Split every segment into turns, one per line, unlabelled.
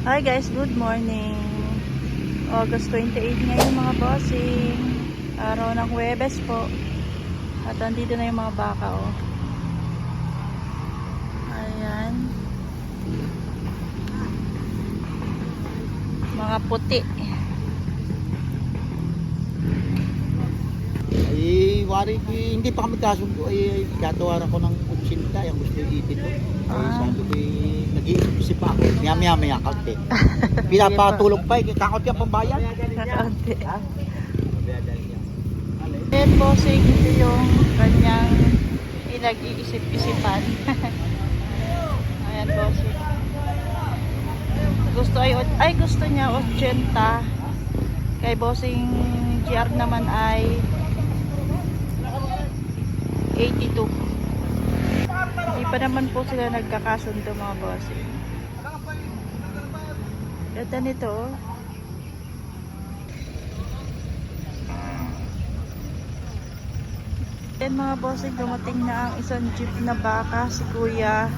Hi guys, good morning. August 28 ngayon mga bossing. Araw ng Huwebes po. At andito na yung mga baka oh. Ayan. Mga puti.
Ay, wari, hindi pa kami kasundo. Ay, gatawaran ko ng 80. Yung gusto yung 82. Ay, sabi ko, nag-iisip pa ako. Maya kaunti. Pinapatulog pa, kakot yung pambayan.
Kakaunti. Ayan bossing, ito yung kanyang inag-iisip-isipan. Ayan bossing. Gusto niya 80. Kay bossing GR naman ay 82. Hindi pa naman po sila nagkakasundo mga bossing. Ganda nito oh. Yan mga bossing, dumating na ang isang jeep na baka, si Kuya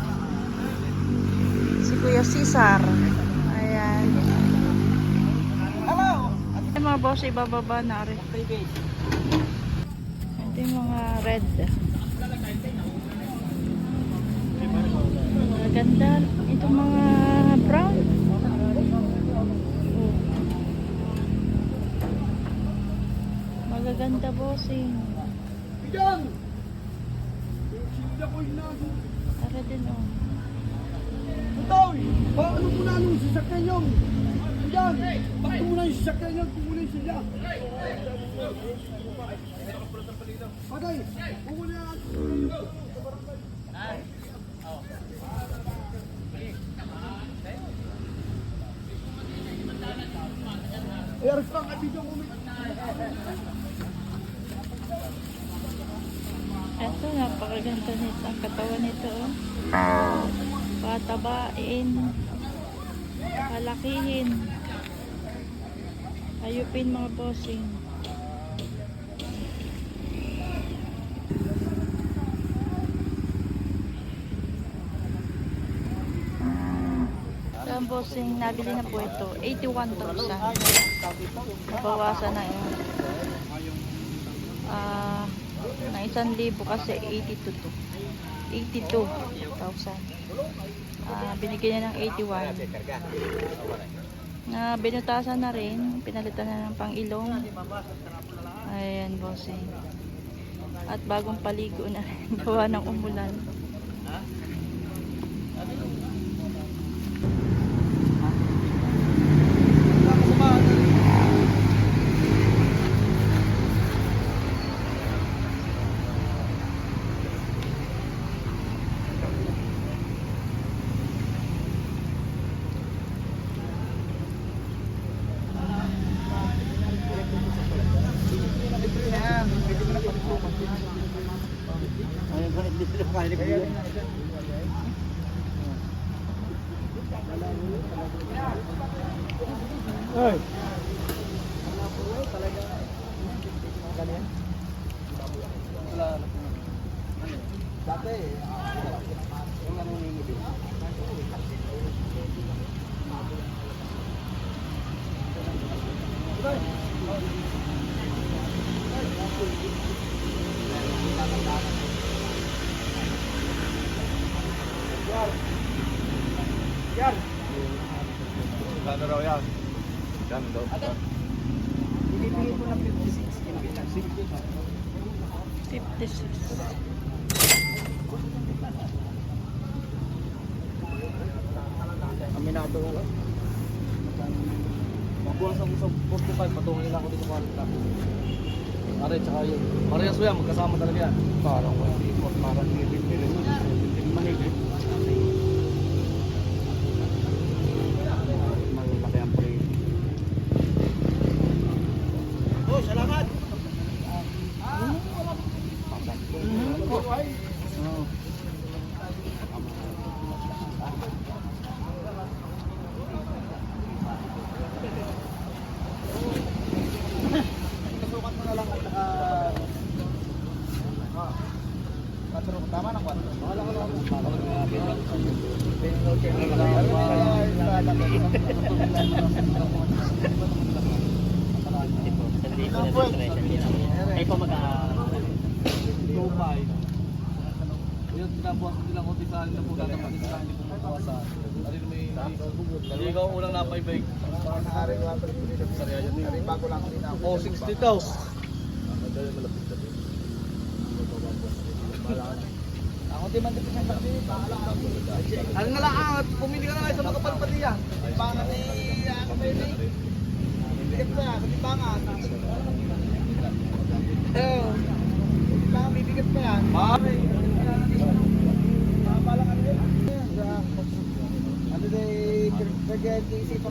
Cesar. Ayan. Ayan mga bossing, bababa na rin. Ito yung mga red. Maganda. Ito mga brown. Magaganda bossing.
Yan!
Tara din oh.
Toy! Paano mo na anong sasakyan yung? Yan! Bakit mo na yung sasakyan yung? Tumulay siya. Patay! Pumuli na aras lang at dito mo.
Ito, napakaganda nito. Ang katawan nito oh. Patabain. Palakihin. Ayupin mga bossing. Ang bossing, nabili na po ito. 81,000. Nabawasan na yun. Na 1,000 kasi 82,000. Binigyan niya ng 81. Binutasan na rin. Pinalitan na ng pang-ilong. Ayan bossing. At bagong paligo na rin. Gawa ng umulan.
Ay. Dati, yung ano nangingiti. Yan. Gano raw yan? Gano daw? Binibigay ko ng 56.
56.
Aminado ko. Magbuwan sa 45, patungan nila ako dito sa Marita. Pare, tsaka yun. Parehas ko yan, magkasama talaga yan. Parang ngipin nila yun. Manigit. Malaki ang pre. Oh, salamat! Tama na 4.
Ay po mag-a-2.5. Yung tinabukas ko nilang konti sa akin na po natapanin sa akin, hindi po mabawasan. Ano yung may hindi ko unang napaibig. Oh, 60 daw. Ako di man dito sa ano na lang, pumili ka na lang sa makapalpatiya. Bangan ni ako baby. Bibigat pa yan, sa bangan. Bibigat pa yan.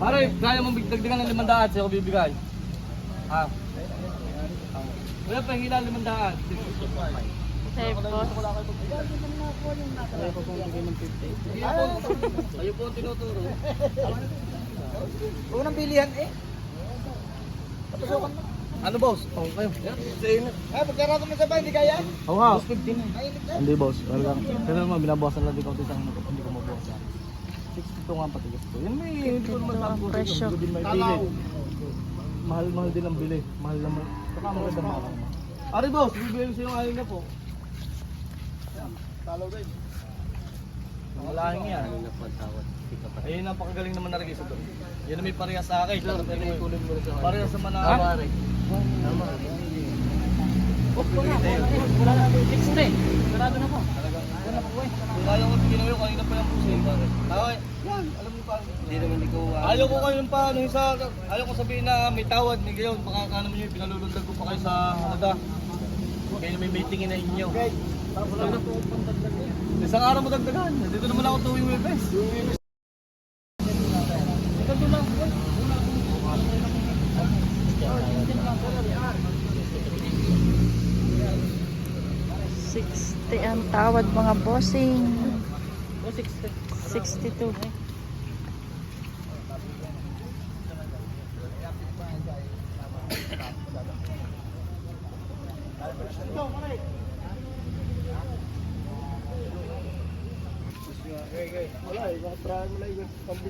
Pare, kaya mong dagdagan ng 500 sa'yo ko bibigay. Ha? Wala pa hila 500.
Save boss.
Kayo po ang tinuturo.
Unang bilihan eh. Papasokan mo.
Ano boss? Oo kayo.
Pagkarato mo sa ba, hindi kaya?
Oo nga.
Mas 15 eh.
Hindi boss. Pero naman binabawasan lang din ko sa hindi ko mabawasan. 62 nga patigas ko. Yan may hindi ko naman
Ang
tapos.
presyo.
Hindi din may bili. Mahal din ang bili. Mahal naman. Saka maganda mahal. Ari boss, bibigyan sa yung aling na po.
Talo din.
Malaking yan. Ayun ang pakagaling naman na regisa doon. Yan na may parehas sa akin. Parehas sa manawari.
Wala na 60. Sarado na po.
Kung ayaw ko ginawa yung kanina pa yung pusin. Okay. Yan, alam mo pa. Ayaw ko kayo pa, ano yung sa, ayaw ko sabihin na may tawad, may gayon. Baka ano mo yun, pinalulundag ko pa kayo sa halaga. Kaya may meeting na inyo. Isang araw mo dagdagan. Dito naman ako tuwing Webes. Ito lang.
60 ang tawad mga bossing. 62.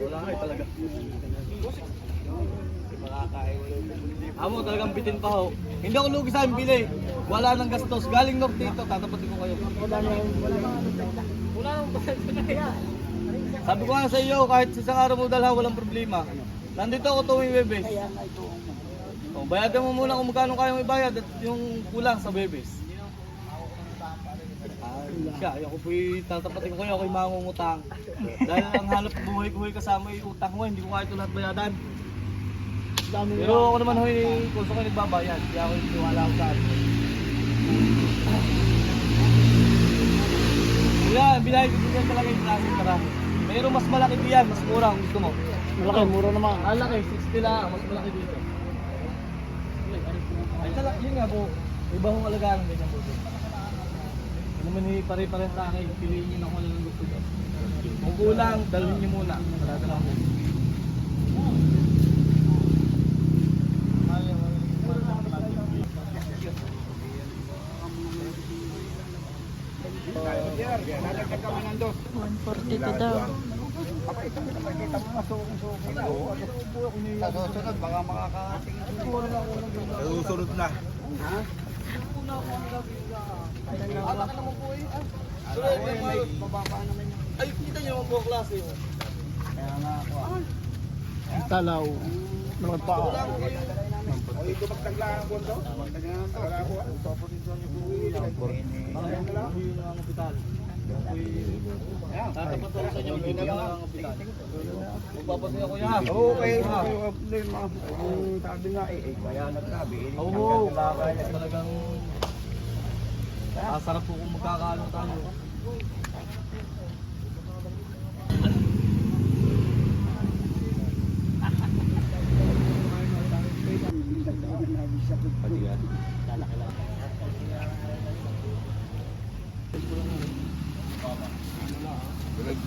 Wala kayo talaga. Amo talagang bitin pa ho. Hindi ako lugi sa bili. Wala nang gastos. Galing north dito, tatapatin ko kayo. Sabi ko nga sa iyo, kahit isang araw mo dalhan, walang problema. Nandito ako tuwing Webes. O, bayadan mo muna kung magkano kayong ibayad at yung kulang sa Webes. Siya, ako po'y tatapatin ko kayo, ako'y mangungutang. Dahil ang hanap buhay ko kasama yung utang mo, hindi ko kahit lahat bayadan. Pero ako naman hoy, gusto ko nagbabayad, kaya ako wala ako sa atin. Yan, binayad ko din talaga yung klaseng karami. Mayroon mas malaki diyan, mas mura kung gusto mo.
Malaki, mura naman.
Ang laki, 60 lang, mas malaki dito. Ay talaga, yun nga po, iba kong alagaan ng ganyan po. Ano naman pare-pare sa akin, piliin nyo na kung ano ng gusto nyo. Kung kulang, dalhin nyo muna. Wala na lang po.
$142 daw.
Sa susunod, baka makakatingin. Sa susunod na. Ha?
Ay, kita nyo ang buong klase.
Kaya nga ako.
Talaw. Mga paa.
O ito magtaglaan ang buwan daw? Magtaglaan ang wala ako.
Ang ospital. Tatapat ako sa inyo, hindi na lang ang ospital. Magpapasaya ko yan.
Okay. Sabi nga eh, kaya nagsabi.
Oo, talagang sarap po kung magkakaano tayo.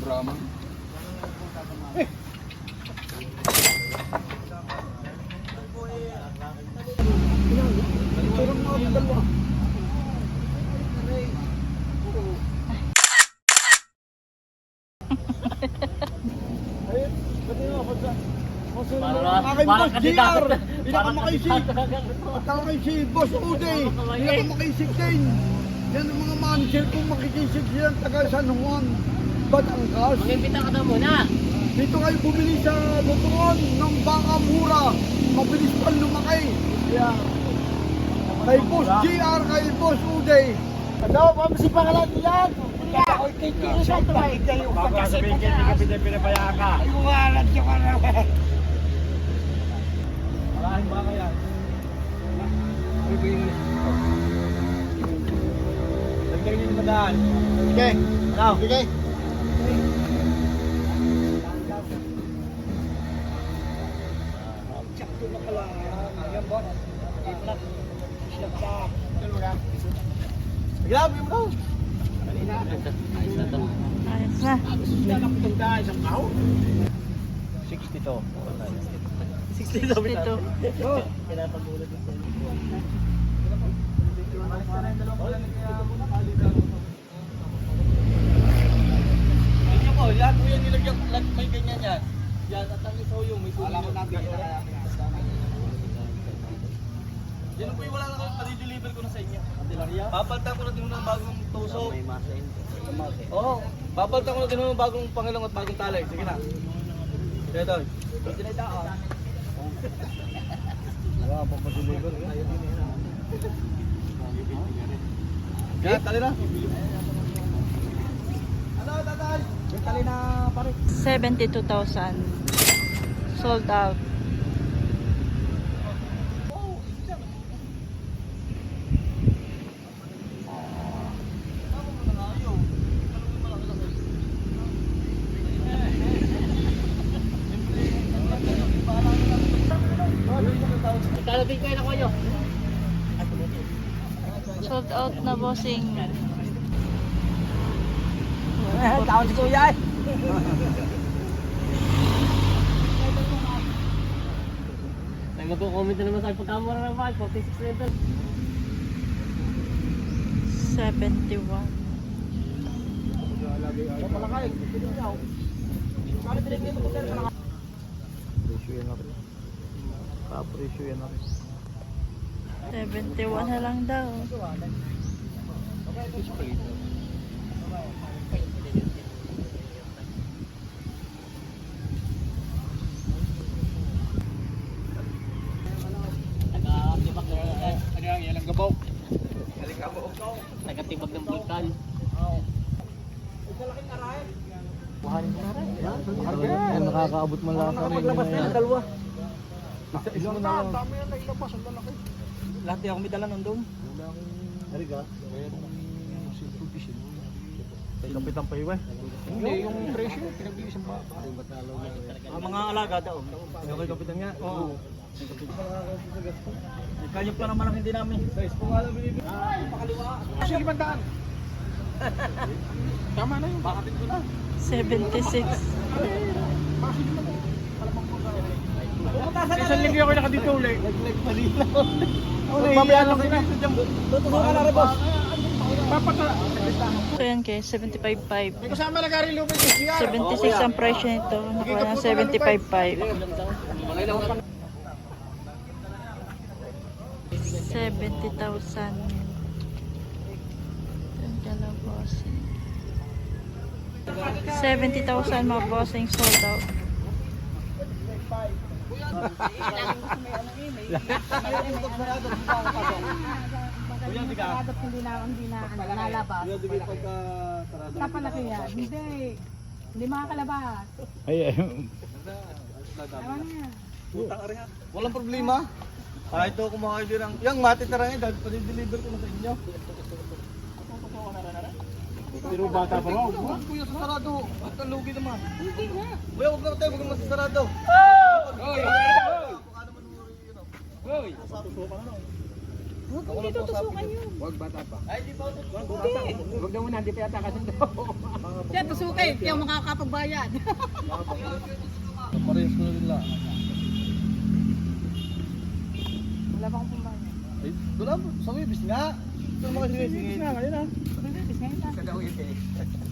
Brahma.
Ayun, pati nga, pagka Aking boss JR, pinakamakiisip. Pagkakaisip, boss Uday, pinakamakiisip din. Yan ang mga manager kong makikisip silang taga San Juan, Batangas.
Mag-impita ka daw muna.
Dito kayo bumili sa Lutuan ng baka mura. Mabilis pa lumaki. Kay boss JR, kay boss Uday. Ano, pamasi pa ka lang yan.
Baka sabihin kayo, hindi ka pinapaya ka.
Iwanan siya ka na.
Maraming baka yan. Lagyan niyo yung madaan.
Sige. Ano? Sige.
Grabe mo daw.
Ayos na.
62.
62.
Hindi po, lahat po yan nilagyan, lahat may ganyan yan. Yan, at ang isaw yung may sulit. Alam mo natin. Yan po yung wala na kayo, padi-deliver ko na sa inyo. Papalta ko na din ng bagong tusok. Oo, papalta ko na din ng bagong pangilong at bagong talay. Sige na. Sige doon. Dito na ito. Wala pa pa-deliver. Yan, tali na. Ano, tatay? Tali na, pare.
72,000. Sold out.
Kalabing kayo na kayo.
Sold out na, bossing.
Tawag si Kuya eh. Nagpo-comment na naman sa pagkamura ng bike, 46 level.
71.
Presyo yan na rin. Ka-presyo yan na rin.
71 na lang daw.
Tagatibag ng vulkan.
Yan, nakakaabot man lang sa rin.
dalawa.
Isa mo na lang.
Dami yan na ilabas, ang lalaki. Lahat di ako may dala nandun.
Hari ka? May kapitan pa iwan.
Hindi, yung presyo, pinag-iisang ba? Mga alaga daw.
Yung kay kapitan nga?
Oo. Kaya pa naman ang hindi namin. Guys, kung alam mo pakaliwa. Sige, bandaan. Tama na yun. Bakatin ko na.
76.
Isang linggo ako nakadito ulit. Nag-live pa rin ako. Mamaya lang ko na. Tutuwa ka na rin, boss. Papatala.
So yan kay 75.5.
May kasama na gari lupit yung CR.
76 ang presyo nito. Nakuha ng 75.5. 70,000. Yan kala bossing. 70,000 mga bossing sold out.
Hindi na nalabas. Kapalaki yan. Hindi makakalabas. Ewan niya.
Walang problema. Kahit ito kumakain din ang... Yung matitira ngayon dahil pa-deliver ko na sa inyo.
Pero bata pa raw.
Huwag kuya sa sarado. At ang lugi naman. Hindi nga. Kuya, huwag na tayo. Huwag naman sa sarado.
Hindi tutusukan yun.
Huwag bata pa. Ay, di pa ito.
Huwag daw muna, hindi pa yata kasi daw.
Kaya tusukin. Kaya makakapagbayad.
Parehas ko na rin lang.
Wala pa akong pumbayad.
Ay, doon lang. Sa wibis nga. Ito naman kasi wibis nga. Ngayon ah.
Bis ngayon na.
Kada wibis.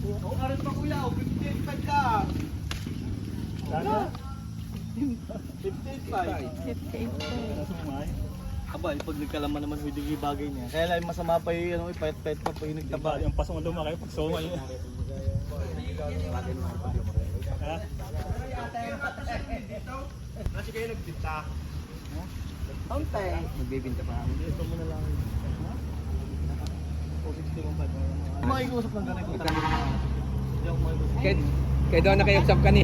Oo, karin pa kuya. 55 ka. Sana. Aba, pag nagkalaman naman, hindi bagay niya. Kaya lang masama pa yung ano, ipayat-payat pa po yung nagtaba.
Yung pasong ang lumaki, pag songa yun. Ha? Kasi kayo nagpinta.
Magbibinta pa kami. Ito mo na lang. O, 61 pa. Makikusap lang ganun. Hindi ako makikusap.
Kaya doon nakiusap ka ni.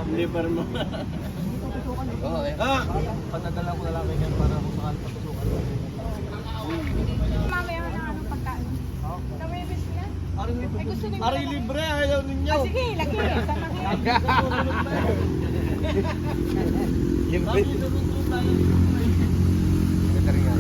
Liver mo. Ah! Patadala ko na lang yan para kung saan patusukan.
Mamaya na ano pagkain. Nawebes na? Ay, gusto niyo.
Ari libre, ayaw ninyo.
Ah, sige, laki. Saan laki?
Libre.
Ito rin nga.